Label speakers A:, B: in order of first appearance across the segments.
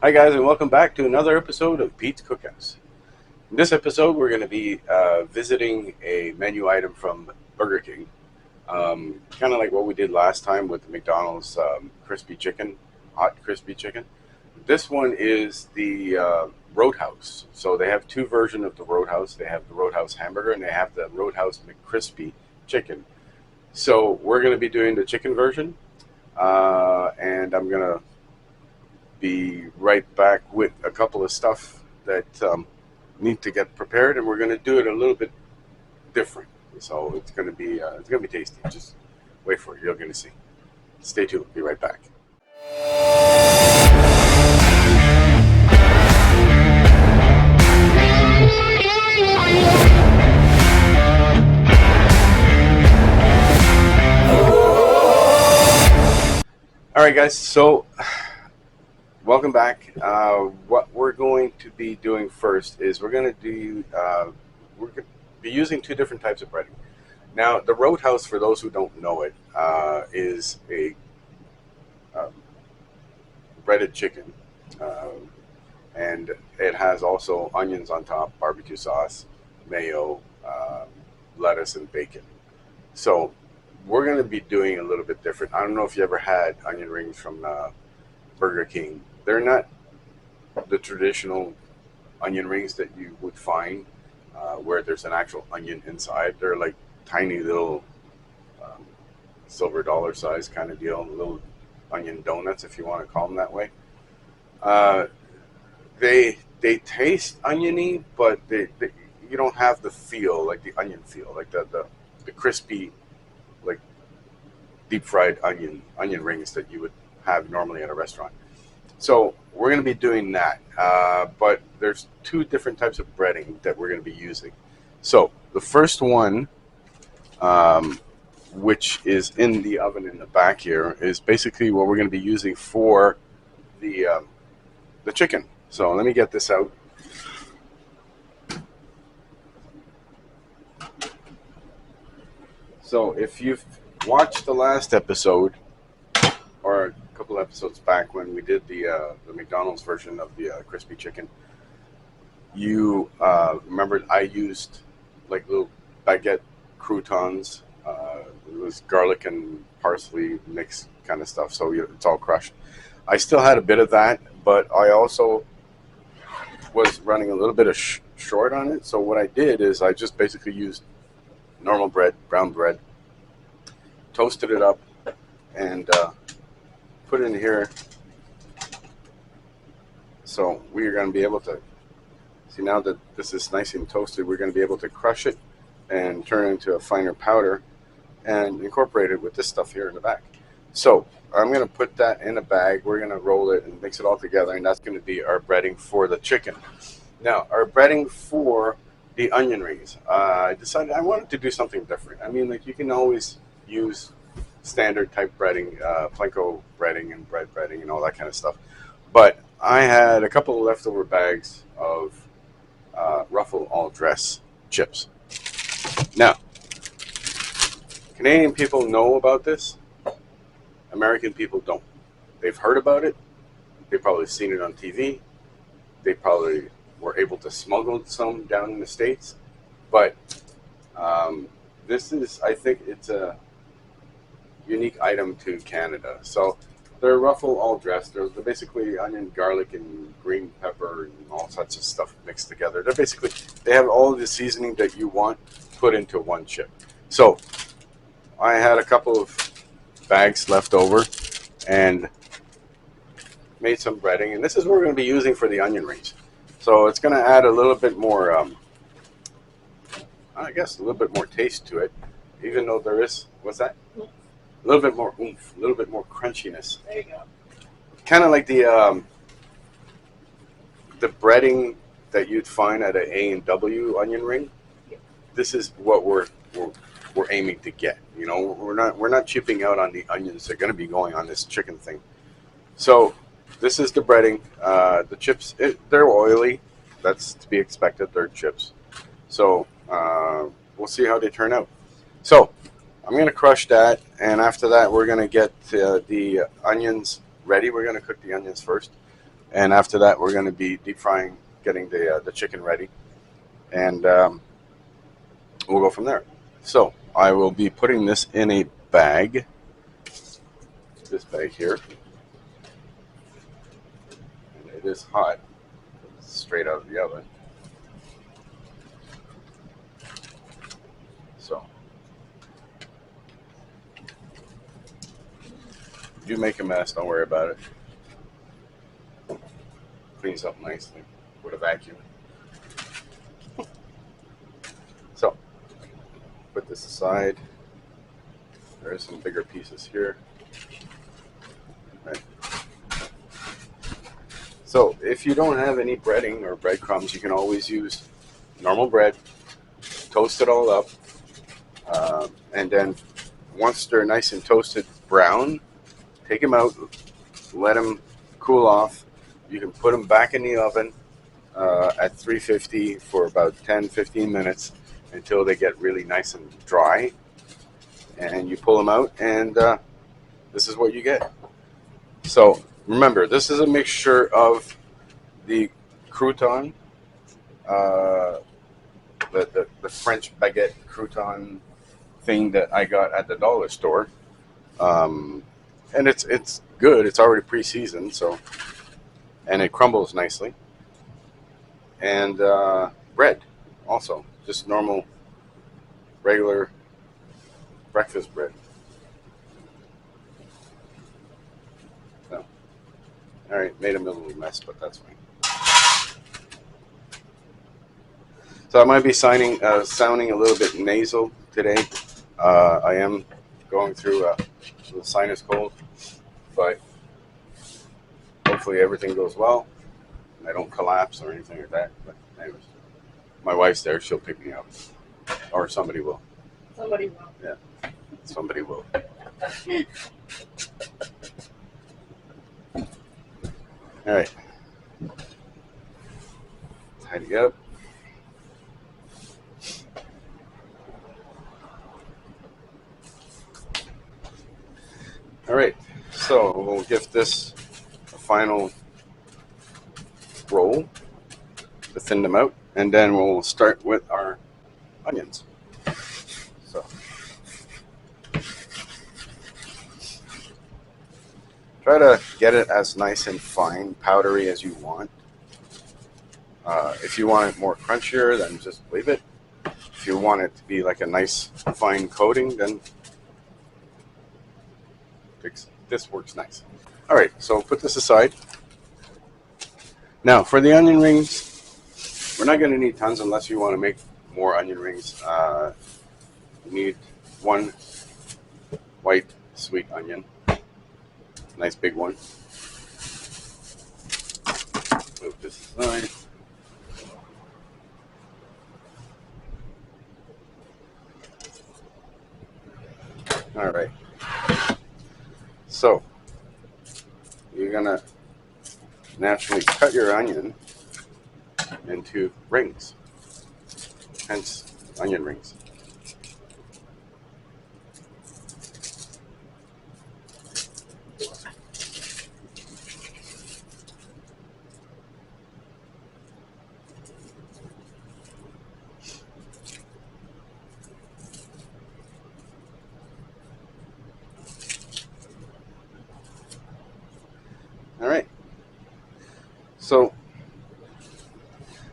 A: Hi guys, and welcome back to another episode of Pete's Cookhouse. In this episode, we're going to be visiting a menu item from Burger King, kind of like what we did last time with the McDonald's crispy chicken, hot crispy chicken. This one is the Roadhouse. So they have two versions of the Roadhouse. They have the Roadhouse hamburger and they have the Roadhouse McCrispy chicken. So we're going to be doing the chicken version, and I'm going to be right back with a couple of stuff that need to get prepared, and we're going to do it a little bit different. So it's going to be tasty. Just wait for it. You're going to see. Stay tuned. Be right back. All right, guys. So welcome back. What we're going to be doing first is we're going to be using two different types of breading. Now, the Roadhouse, for those who don't know it, is a um, breaded chicken, and it has also onions on top, barbecue sauce, mayo, lettuce, and bacon. So we're going to be doing a little bit different. I don't know if you ever had onion rings from Burger King. They're not the traditional onion rings that you would find where there's an actual onion inside. They're like tiny little um, silver dollar size kind of deal, little onion donuts, if you want to call them that way. Uh, they taste oniony, but they you don't have the feel like the onion feel, like the crispy, like deep fried onion rings that you would have normally at a restaurant. So we're going to be doing that, but there's two different types of breading that we're going to be using. So the first one, which is in the oven in the back here, is basically what we're going to be using for the chicken. So let me get this out. So if you've watched the last episode, or a couple episodes back when we did the McDonald's version of the crispy chicken, you remembered I used like little baguette croutons. It was garlic and parsley mix kind of stuff, so it's all crushed. I still had a bit of that, but I also was running a little bit of short on it. So what I did is I just basically used normal bread, brown bread, toasted it up, and put it in here. So we're going to be able to see, now that this is nice and toasted, we're going to be able to crush it and turn it into a finer powder and incorporate it with this stuff here in the back. So I'm going to put that in a bag. We're going to roll it and mix it all together, and that's going to be our breading for the chicken. Now, our breading for the onion rings. I decided I wanted to do something different. I mean, like, you can always use standard type breading, planko breading and bread breading and all that kind of stuff. But I had a couple of leftover bags of Ruffle all dress chips. Now, Canadian people know about this. American people don't. They've heard about it. They've probably seen it on TV. They probably were able to smuggle some down in the States. But this is, I think it's a unique item to Canada. So they're Ruffle all dressed. They're basically onion, garlic, and green pepper and all sorts of stuff mixed together. They have all of the seasoning that you want put into one chip. So I had a couple of bags left over and made some breading, and this is what we're going to be using for the onion rings. So it's going to add a little bit more, I guess, a little bit more taste to it, even though there is, what's that? A little bit more oomph, a little bit more crunchiness.
B: There you go.
A: Kind of like the breading that you'd find at an A&W onion ring. This is what we're aiming to get. You know, we're not chipping out on the onions that are going to be going on this chicken thing. So this is the breading. The chips, they're oily. That's to be expected. They're chips. So we'll see how they turn out. So I'm going to crush that, and after that we're going to get the onions ready. We're going to cook the onions first. And after that, we're going to be deep frying, getting the chicken ready, and we'll go from there. So I will be putting this in a bag, this bag here, and it is hot, straight out of the oven. So you make a mess, don't worry about it. Cleans up nicely with a vacuum. So put this aside. There are some bigger pieces here. Right. So if you don't have any breading or breadcrumbs, you can always use normal bread, toast it all up, and then once they're nice and toasted brown, take them out, let them cool off. You can put them back in the oven at 350 for about 10-15 minutes until they get really nice and dry. And you pull them out, and this is what you get. So remember, this is a mixture of the crouton, the French baguette crouton thing that I got at the dollar store, and it's good. It's already pre-seasoned, so, and it crumbles nicely. And bread, also just normal, regular breakfast bread. So, all right, made a little mess, but that's fine. So I might be sounding a little bit nasal today. I am going through a little sinus cold, but hopefully everything goes well and I don't collapse or anything like that. But anyways, my wife's there; she'll pick me up, or somebody will.
B: Somebody will.
A: Yeah, somebody will. All right, tidy up. All right, so we'll give this a final roll to thin them out, and then we'll start with our onions. So try to get it as nice and fine, powdery as you want. If you want it more crunchier, then just leave it. If you want it to be like a nice fine coating, then this works nice. All right, so put this aside. Now for the onion rings, we're not going to need tons unless you want to make more onion rings. You need one white sweet onion, nice big one. Move this aside. All right. So you're gonna naturally cut your onion into rings, hence onion rings. All right. So,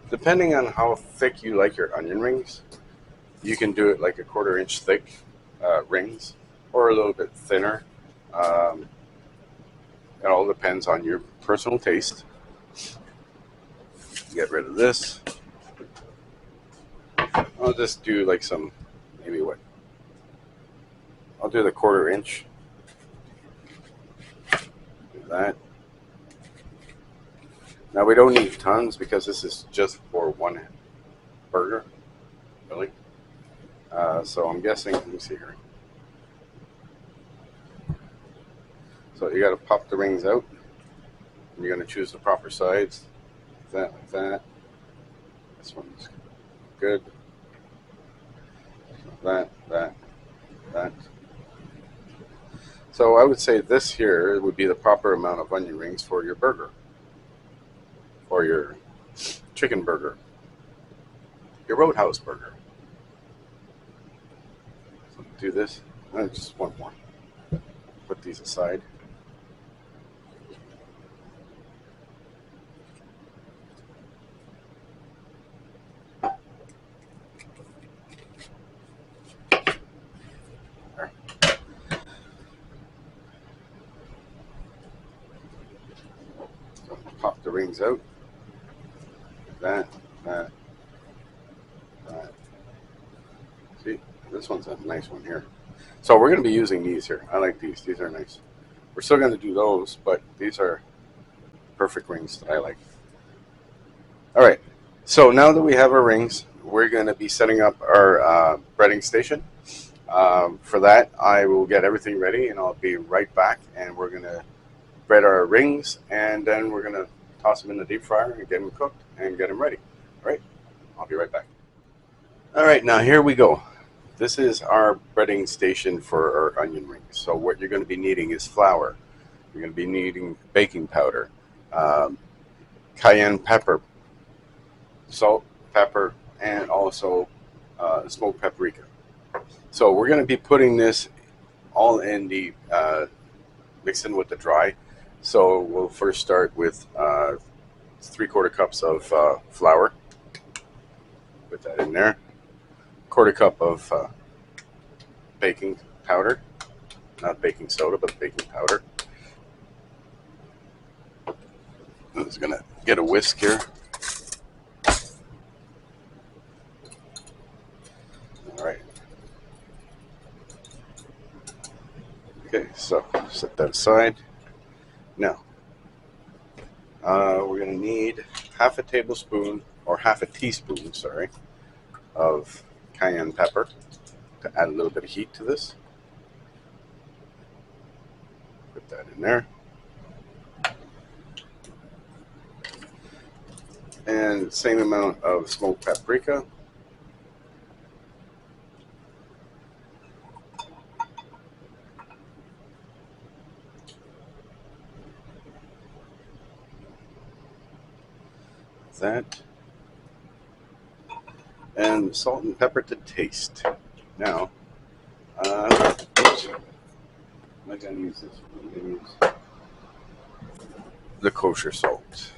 A: depending on how thick you like your onion rings, you can do it like a 1/4 inch thick rings, or a little bit thinner. Um, it all depends on your personal taste. Get rid of this. I'll just do like some, maybe what? I'll do the 1/4 inch. Do that. Now we don't need tons because this is just for one burger, really. So I'm guessing, let me see here. So you got to pop the rings out. And you're going to choose the proper sides. Like that. This one's good. That. So I would say this here would be the proper amount of onion rings for your burger. or your chicken burger, your Roadhouse burger. So do this. Just one more. Put these aside. There. So pop the rings out. That, that, that. See, this one's a nice one here. So we're going to be using these here. I like these. These are nice. We're still going to do those, but these are perfect rings that I like. All right. So now that we have our rings, we're going to be setting up our breading station. For that, I will get everything ready, and I'll be right back. And we're going to bread our rings, and then we're going to toss them in the deep fryer and get them cooked and get them ready. All right. I'll be right back. All right. Now here we go. This is our breading station for our onion rings. So what you're going to be needing is flour. You're going to be needing baking powder, cayenne pepper, salt, pepper, and also smoked paprika. So we're going to be putting this all in the mixing with the dry. So we'll first start with 3/4 cups of flour. Put that in there. 1/4 cup of baking powder, not baking soda, but baking powder. I'm just gonna get a whisk here. All right. Okay, so set that aside. Now, we're gonna need half a tablespoon or half a teaspoon, sorry, of cayenne pepper to add a little bit of heat to this. Put that in there. And same amount of smoked paprika. That. And salt and pepper to taste. Now, oops, I'm not going to use this. I'm going to use the kosher salt.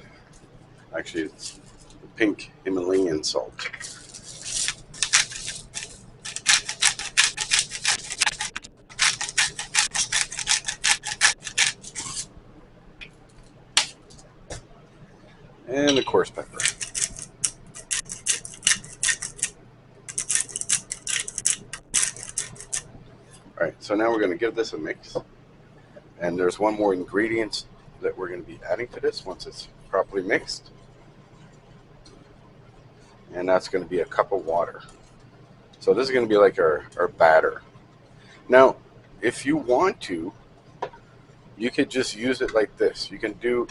A: Actually, it's the pink Himalayan salt. And the coarse pepper. All right, so now we're going to give this a mix. And there's one more ingredient that we're going to be adding to this once it's properly mixed. And that's going to be a cup of water. So this is going to be like our batter. Now, if you want to, you could just use it like this. You can use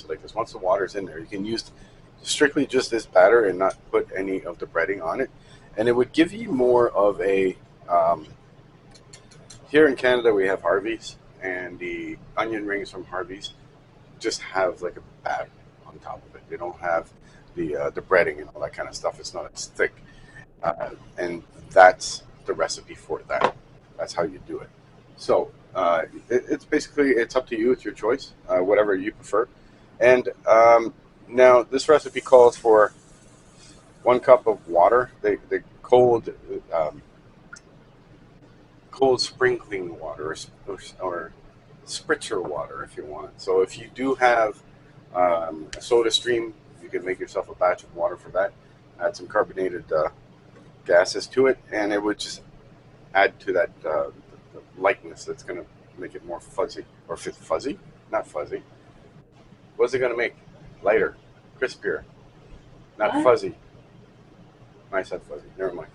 A: it like this. Once the water's in there, you can use strictly just this batter and not put any of the breading on it. And it would give you more of a, here in Canada we have Harvey's, and the onion rings from Harvey's just have like a batter on top of it. They don't have the breading and all that kind of stuff. It's not as thick. And that's the recipe for that. That's how you do it. So it's basically, it's up to you. It's your choice, whatever you prefer. And now this recipe calls for 1 cup of water, the cold sprinkling water, or spritzer water if you want. So if you do have a soda stream, you can make yourself a batch of water for that. Add some carbonated gases to it, and it would just add to that the lightness that's going to make it more fuzzy. Or fuzzy? Not fuzzy. What's it going to make? Lighter, crispier, not
B: What?
A: fuzzy. I said fuzzy. Never mind.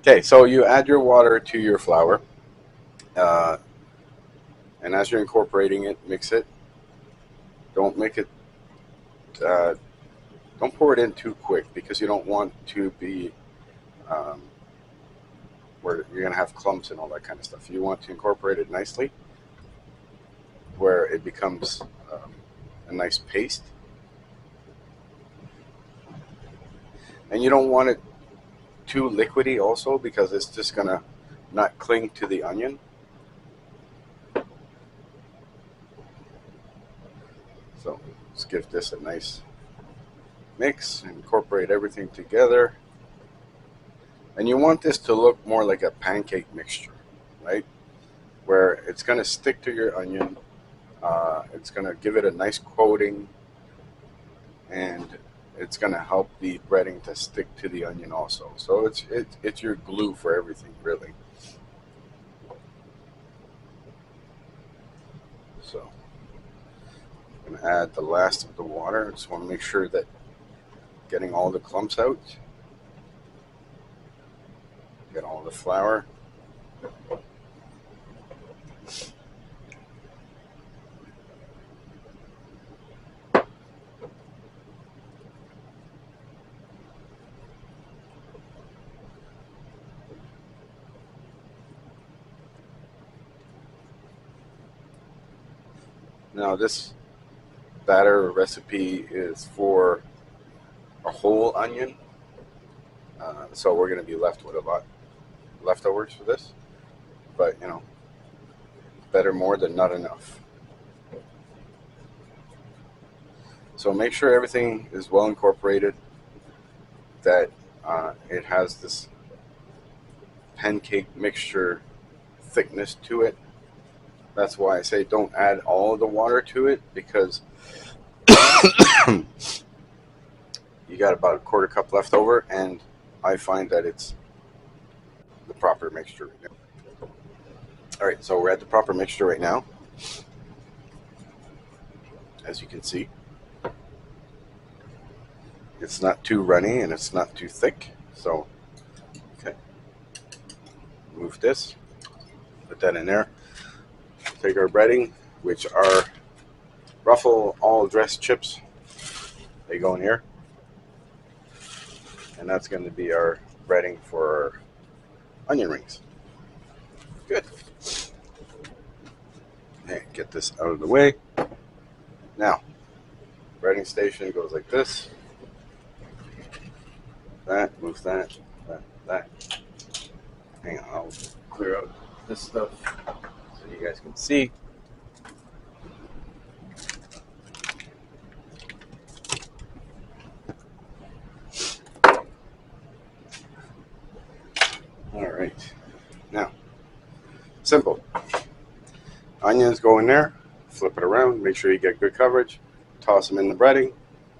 A: Okay, so you add your water to your flour, and as you're incorporating it, mix it. Don't make it. Don't pour it in too quick, because you don't want to be where you're going to have clumps and all that kind of stuff. You want to incorporate it nicely, where it becomes a nice paste. And you don't want it too liquidy also, because it's just gonna not cling to the onion. So let's give this a nice mix, incorporate everything together. And you want this to look more like a pancake mixture, right? Where it's gonna stick to your onion. It's gonna give it a nice coating, and it's going to help the breading to stick to the onion also. So it's your glue for everything, really. So I'm going to add the last of the water. I just want to make sure that getting all the clumps out. Get all the flour. Now this batter recipe is for a whole onion, so we're going to be left with a lot leftovers for this. But you know, better more than not enough. So make sure everything is well incorporated, that it has this pancake mixture thickness to it. That's why I say don't add all of the water to it, because you got about a quarter cup left over, and I find that it's the proper mixture. All right, so we're at the proper mixture right now, as you can see. It's not too runny and it's not too thick. So, okay, move this, put that in there. Take our breading, which are Ruffle all dressed chips. They go in here. And that's going to be our breading for our onion rings. Good. Okay, get this out of the way. Now, breading station goes like this. That, move that, that. Hang on, I'll clear out this stuff so you guys can see. All right, now, simple. Onions go in there, flip it around, make sure you get good coverage, toss them in the breading,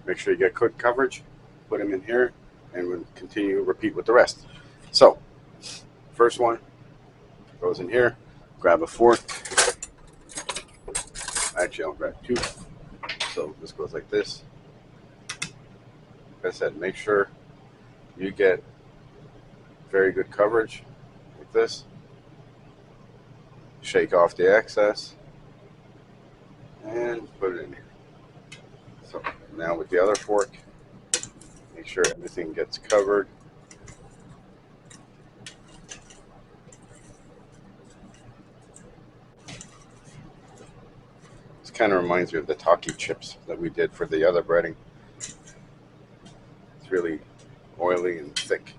A: make sure you get good coverage, put them in here, and we'll continue to repeat with the rest. So, first one goes in here, grab a fork. Actually, I'll grab two. So this goes like this. Like I said, make sure you get very good coverage like this. Shake off the excess and put it in here. So now with the other fork, make sure everything gets covered. This kind of reminds me of the Taki chips that we did for the other breading. It's really oily and thick.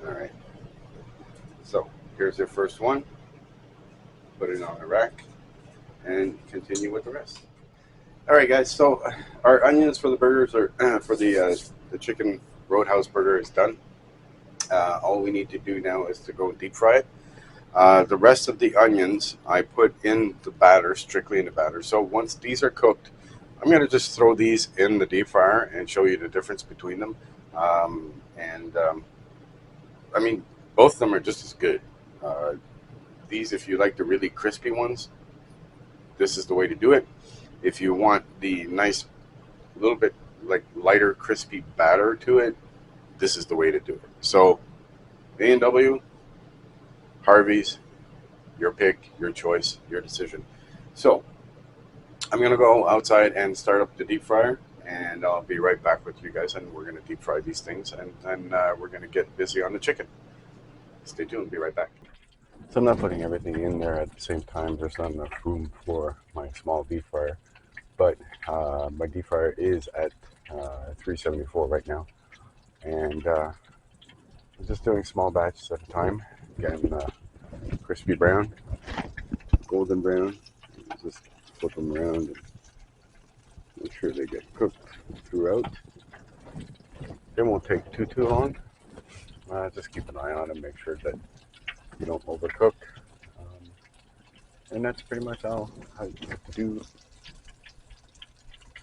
A: All right. So here's your first one. Put it on a rack and continue with the rest. All right, guys. So our onions for the burgers are for the chicken Roadhouse burger is done. All we need to do now is to go deep fry it. The rest of the onions I put in the batter, strictly in the batter. So once these are cooked, I'm going to just throw these in the deep fryer and show you the difference between them. I mean, both of them are just as good. These, if you like the really crispy ones, this is the way to do it. If you want the nice, little bit like lighter, crispy batter to it, this is the way to do it. So, A&W, Harvey's, your pick, your choice, your decision. So, I'm going to go outside and start up the deep fryer, and I'll be right back with you guys, and we're going to deep fry these things, and then we're going to get busy on the chicken. Stay tuned. Be right back. So I'm not putting everything in there at the same time. There's not enough room for my small deep fryer. But my deep fryer is at 374 right now. And I'm just doing small batches at a time, getting crispy brown, golden brown. Just flip them around and make sure they get cooked throughout. It won't take too long. Just keep an eye on them, make sure that you don't overcook. And that's pretty much how you have to do,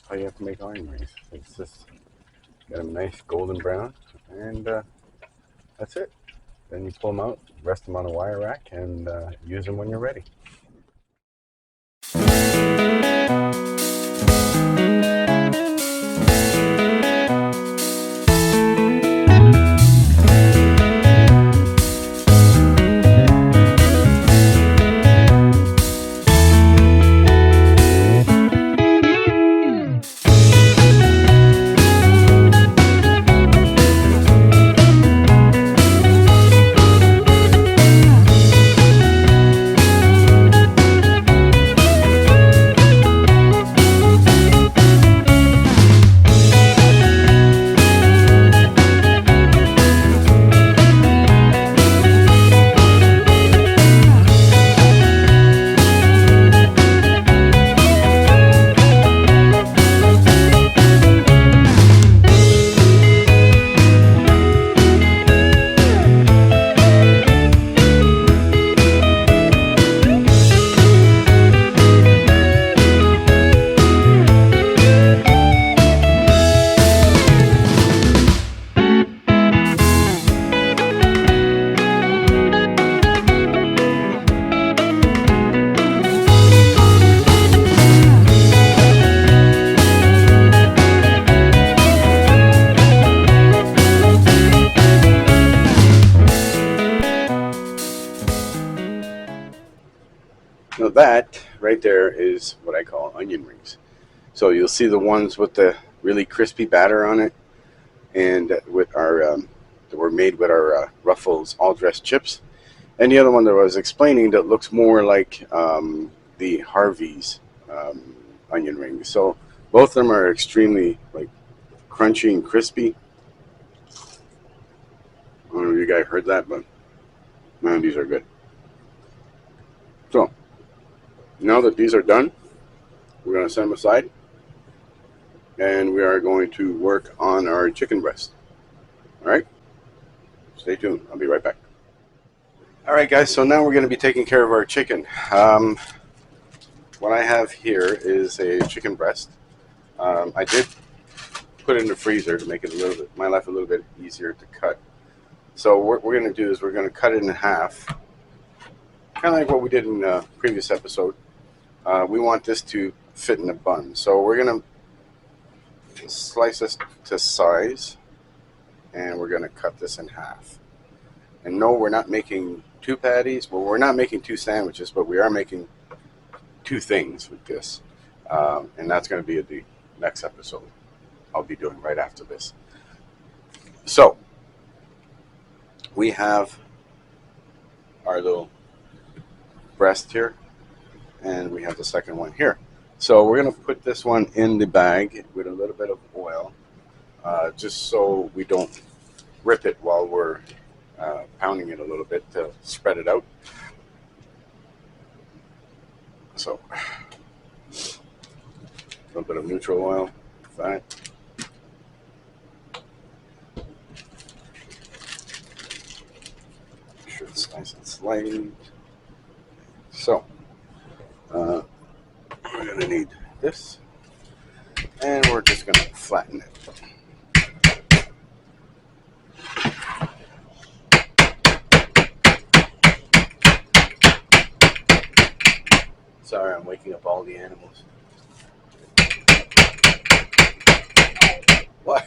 A: how you have to make onion rings. It's just get them nice golden brown, and that's it. Then you pull them out, rest them on a wire rack, and use them when you're ready. Now that right there is what I call onion rings. So you'll see the ones with the really crispy batter on it, and with our that were made with our Ruffles all dressed chips, and the other one that I was explaining that looks more like the Harvey's onion rings. So both of them are extremely like crunchy and crispy. I don't know if you guys heard that, but man, these are good. So now that these are done, we're going to set them aside, and we are going to work on our chicken breast. All right, stay tuned. I'll be right back. All right, guys, so now we're going to be taking care of our chicken. What I have here is a chicken breast. I did put it in the freezer to make it my life a little bit easier to cut. So what we're going to do is we're going to cut it in half, kind of like what we did in the previous episode. We want this to fit in a bun. So we're going to slice this to size, and we're going to cut this in half. And no, we're not making two patties. Well, we're not making two sandwiches, but we are making two things with this. And that's going to be the next episode I'll be doing right after this. So we have our little breast here, and we have the second one here. So we're going to put this one in the bag with a little bit of oil, just so we don't rip it while we're pounding it a little bit to spread it out. So a little bit of neutral oil, that. Make sure it's nice and sliding. So we're going to need this, and we're just going to flatten it. Sorry, I'm waking up all the animals. What?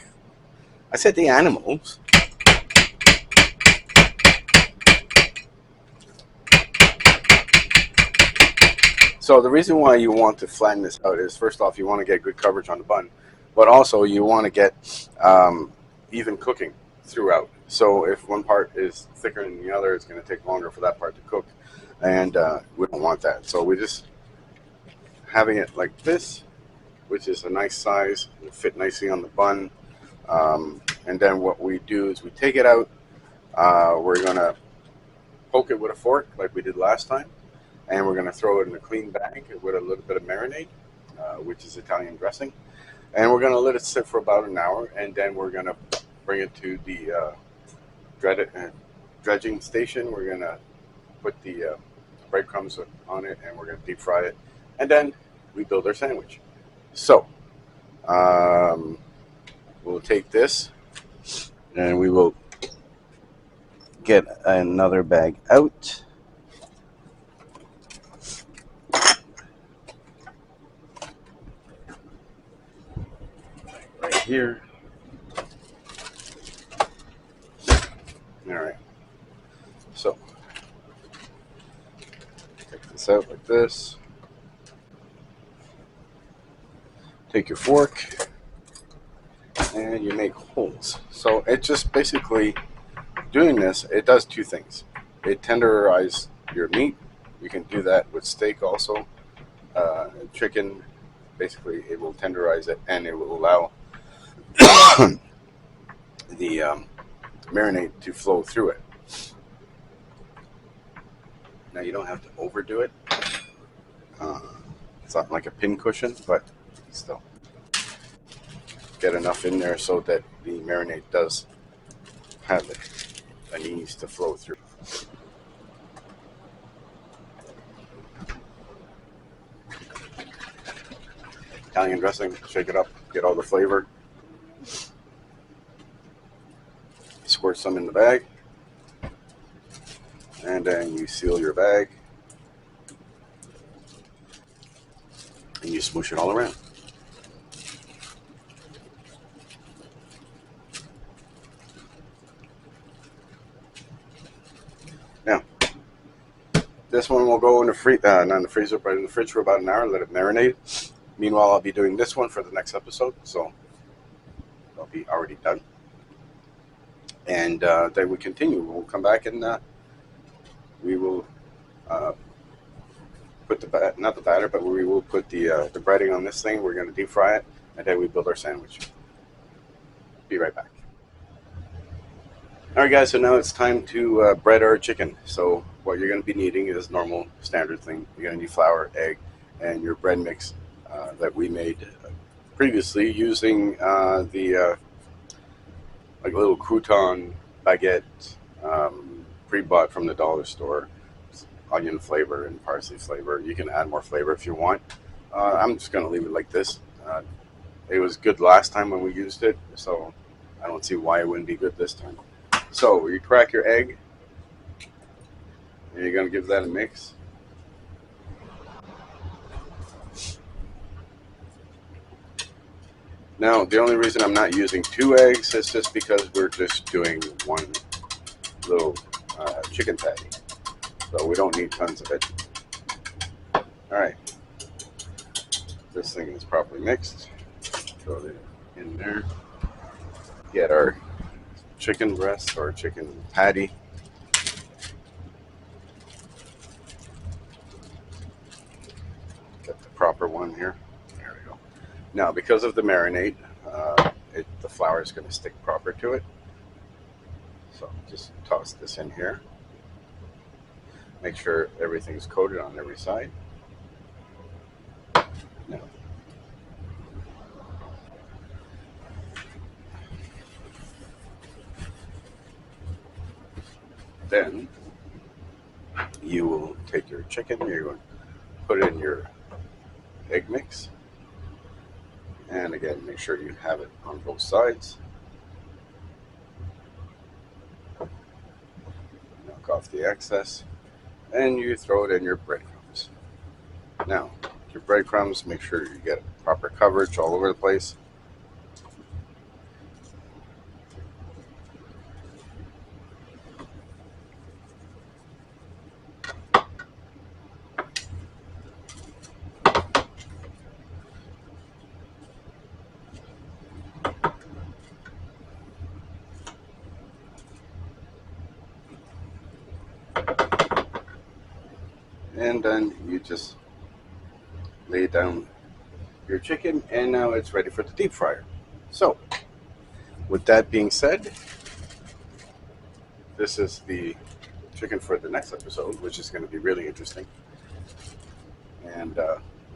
A: I said the animals. So the reason why you want to flatten this out is, first off, you want to get good coverage on the bun, but also you want to get even cooking throughout. So if one part is thicker than the other, it's going to take longer for that part to cook. and we don't want that. So we just having it like this, which is a nice size, will fit nicely on the bun. And then what we do is we take it out. We're gonna poke it with a fork like we did last time, and we're gonna throw it in a clean bag with a little bit of marinade, which is Italian dressing, and we're gonna let it sit for about an hour, and then we're gonna bring it to the dredging station. We're gonna put the breadcrumbs on it, and we're gonna deep fry it, and then we build our sandwich. So we'll take this, and we will get another bag out. Right here. All right. So take this out like this. Take your fork and you make holes. So it just basically doing this, it does two things. It tenderizes your meat. You can do that with steak also. Chicken, basically it will tenderize it and it will allow the marinade to flow through it. Now you don't have to overdo it. It's not like a pin cushion, but still get enough in there so that the marinade does have an ease to flow through. Italian dressing, shake it up, get all the flavor. Squirt some in the bag, and then you seal your bag and you smoosh it all around. Now, this one will go in the not in the freezer, but in the fridge for about an hour. Let it marinate. Meanwhile, I'll be doing this one for the next episode, so I'll be already done. And then we continue. We'll come back and we will put not the batter, but we will put the breading on this thing. We're going to deep fry it, and then we build our sandwich. Be right back. All right, guys. So now it's time to bread our chicken. So what you're going to be needing is normal standard thing. You're going to need flour, egg, and your bread mix that we made previously using the like a little crouton baguette pre-bought from the dollar store. Onion flavor and parsley flavor. You can add more flavor if you want. I'm just going to leave it like this. It was good last time when we used it, so I don't see why it wouldn't be good this time. So you crack your egg, and you're going to give that a mix. Now, the only reason I'm not using 2 eggs is just because we're just doing one little chicken patty. So we don't need tons of it. All right. This thing is properly mixed. Throw it in there. Get our chicken breast or chicken patty. Get the proper one here. There we go. Now, because of the marinade, the flour is going to stick proper to it. So just toss this in here. Make sure everything's coated on every side. Now, then you will take your chicken, you're going to put in your egg mix. And again, make sure you have it on both sides. Knock off the excess. And you throw it in your breadcrumbs. Now, your breadcrumbs, make sure you get proper coverage all over the place. and then you just lay down your chicken, and now it's ready for the deep fryer. So, with that being said, this is the chicken for the next episode, which is going to be really interesting. And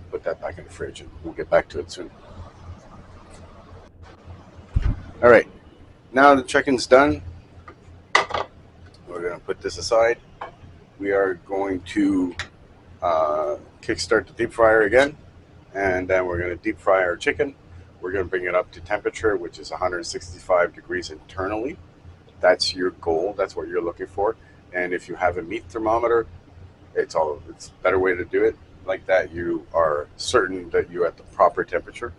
A: put that back in the fridge, and we'll get back to it soon. All right, now the chicken's done. We're going to put this aside. We are going to kickstart the deep fryer again, and then we're going to deep fry our chicken. We're going to bring it up to temperature, which is 165 degrees internally. That's your goal. That's what you're looking for. And if you have a meat thermometer, it's a better way to do it. Like that, you are certain that you're at the proper temperature,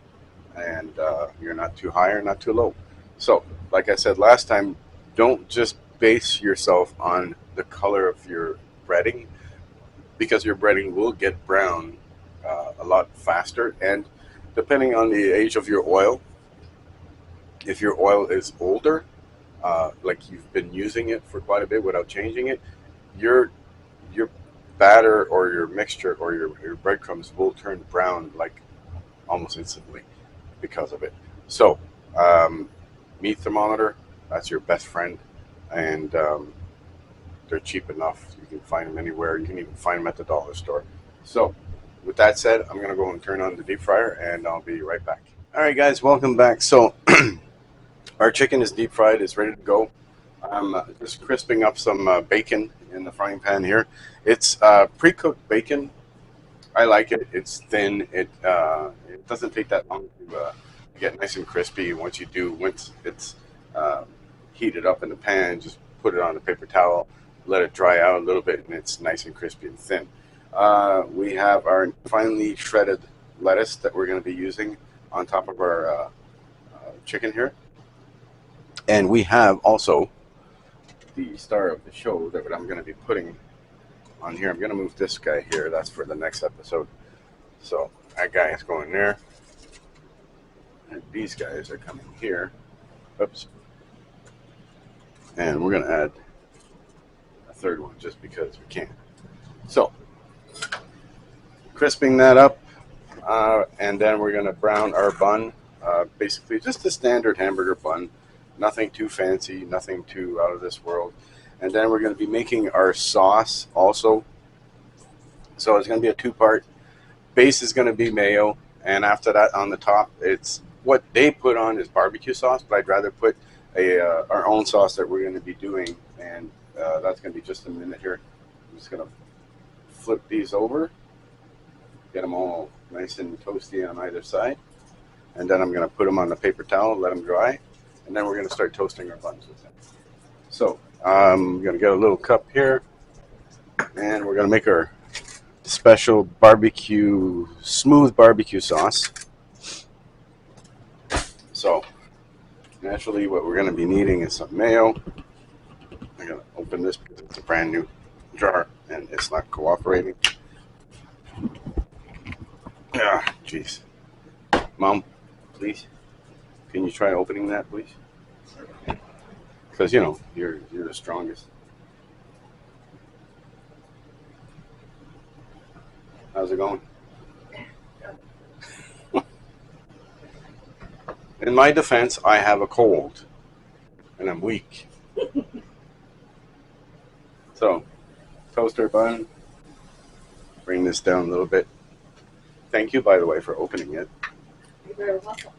A: and you're not too high or not too low. So, like I said last time, don't just base yourself on the color of your breading, because your breading will get brown a lot faster. And depending on the age of your oil, if your oil is older, like you've been using it for quite a bit without changing it, your batter or your mixture or your breadcrumbs will turn brown like almost instantly because of it. So, meat thermometer, that's your best friend, and they're cheap enough. You can find them anywhere. You can even find them at the dollar store. So, with that said, I'm going to go and turn on the deep fryer, and I'll be right back. All right, guys, welcome back. So, our chicken is deep fried. It's ready to go. I'm just crisping up some bacon in the frying pan here. It's pre-cooked bacon. I like it. It's thin. It doesn't take that long to get nice and crispy. Once it's heated up in the pan, just put it on a paper towel, let it dry out a little bit, and it's nice and crispy and thin. We have our finely shredded lettuce that we're going to be using on top of our chicken here. And we have also the star of the show that I'm going to be putting on here. I'm going to move this guy here. That's for the next episode. So that guy is going there. And these guys are coming here. Oops. And we're going to add a third one just because we can. So, crisping that up. And then we're going to brown our bun. Basically just a standard hamburger bun. Nothing too fancy, nothing too out of this world. And then we're going to be making our sauce also. So it's going to be a two-part. Base is going to be mayo, and after that on the top, it's what they put on is barbecue sauce, but I'd rather put our own sauce that we're going to be doing, and that's going to be just a minute here. I'm just going to flip these over, get them all nice and toasty on either side, and then I'm going to put them on the paper towel, let them dry. And then we're going to start toasting our buns with them. So I'm going to get a little cup here, and we're going to make our special smooth barbecue sauce. So naturally what we're going to be needing is some mayo. I'm going to open this because it's a brand new jar, and it's not cooperating. Ah, jeez. Mom, please. Can you try opening that, please? Because, you're the strongest. How's it going? In my defense, I have a cold, and I'm weak. So, toaster bun. Bring this down a little bit. Thank you, by the way, for opening it.
B: You're very welcome.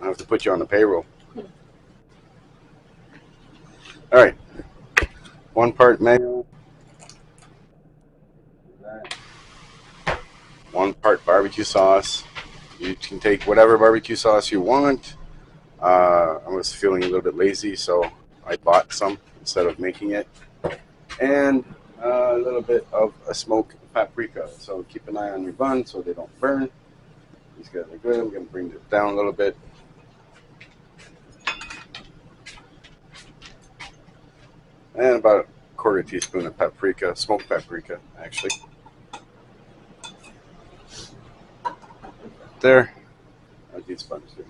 A: I have to put you on the payroll. All right. 1 part mayo. 1 part barbecue sauce. You can take whatever barbecue sauce you want. I was feeling a little bit lazy, so I bought some instead of making it. And a little bit of a smoked paprika. So keep an eye on your bun so they don't burn. These guys are good. I'm going to bring this down a little bit. And about a 1/4 teaspoon of paprika, smoked paprika, actually. There. How's these buns do?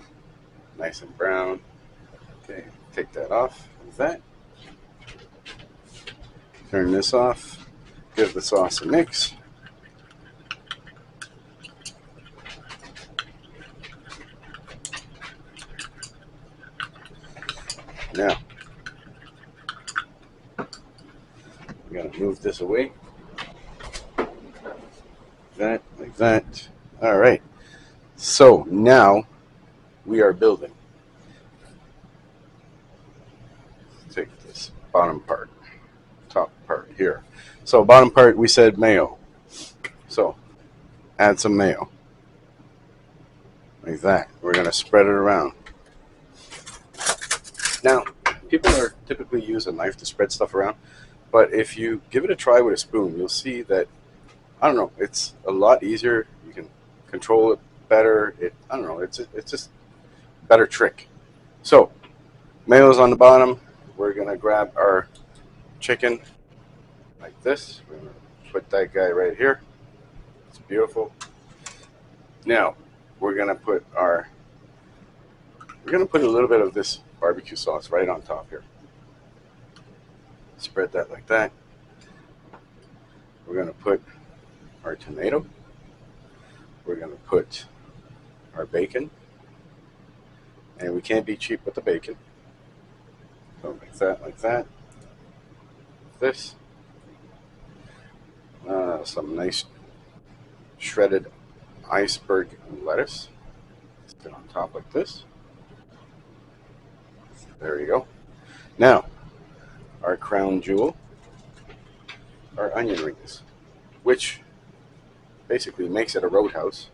A: Nice and brown. Okay, take that off. Like that. Turn this off. Give the sauce a mix. Now, I'm going to move this away. Like that. All right. So now we are building. Take this bottom part, top part here. So bottom part, we said mayo. So add some mayo. Like that. We're going to spread it around. Now, people are typically use a knife to spread stuff around, but if you give it a try with a spoon, you'll see that, I don't know, it's a lot easier. You can control it better. I don't know, it's just a better trick. So, mayo's on the bottom. We're going to grab our chicken like this. We're going to put that guy right here. It's beautiful. Now, we're going to put a little bit of this barbecue sauce right on top here. Spread that like that. We're going to put our tomato. We're going to put our bacon. And we can't be cheap with the bacon. So like that, like that. This. Some nice shredded iceberg lettuce. Put it on top like this. There you go. Now, our crown jewel, our onion rings, which basically makes it a Roadhouse.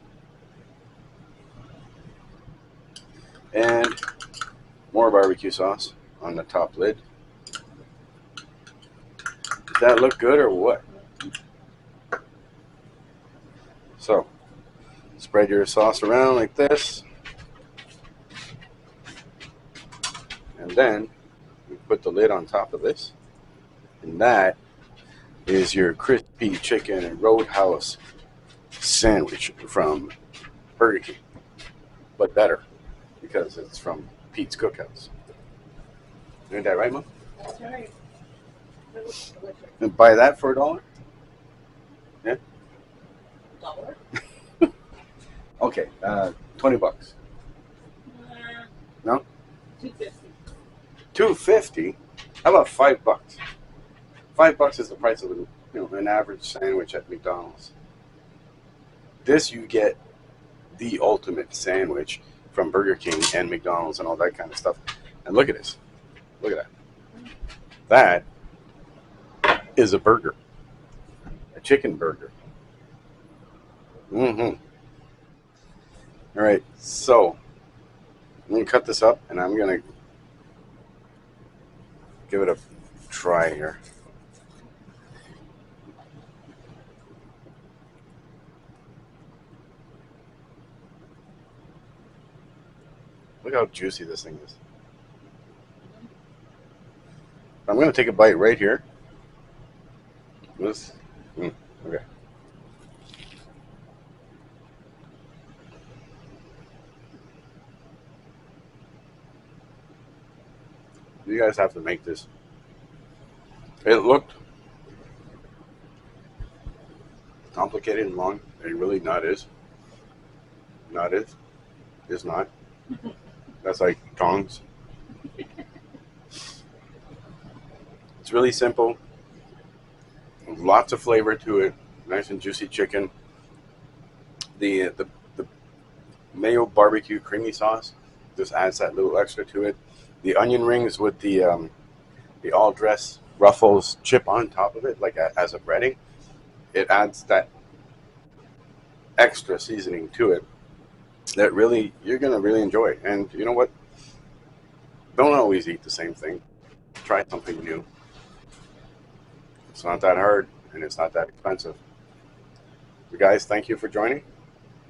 A: And more barbecue sauce on the top lid. Does that look good or what? So, spread your sauce around like this. And then we put the lid on top of this. And that is your crispy chicken and Roadhouse sandwich from Burger King. But better, because it's from Pete's Cookhouse. Isn't that right, Mom?
B: That's right. That looks delicious.
A: And buy that for $1? Yeah?
B: $1?
A: Okay, $20. No?
B: $2.50.
A: $2.50? How about $5? $5 is the price of an average sandwich at McDonald's. This you get the ultimate sandwich from Burger King and McDonald's and all that kind of stuff. And look at this. Look at that. That is a burger. A chicken burger. Mm-hmm. All right, so I'm going to cut this up and I'm going to give it a try here. Look how juicy this thing is. I'm going to take a bite right here. Okay. You guys have to make this. It looked complicated and long. It really not is. Not is. Is not. That's like tongs. It's really simple. Lots of flavor to it. Nice and juicy chicken. The mayo barbecue creamy sauce just adds that little extra to it. The onion rings with the all dress Ruffles chip on top of it, like as a breading, it adds that extra seasoning to it that really you're gonna really enjoy. And you know what? Don't always eat the same thing. Try something new. It's not that hard and it's not that expensive. So guys, thank you for joining.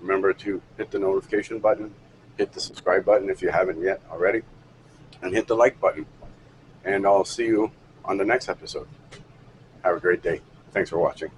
A: Remember to hit the notification button, hit the subscribe button if you haven't yet already, and hit the like button. And I'll see you on the next episode. Have a great day. Thanks for watching.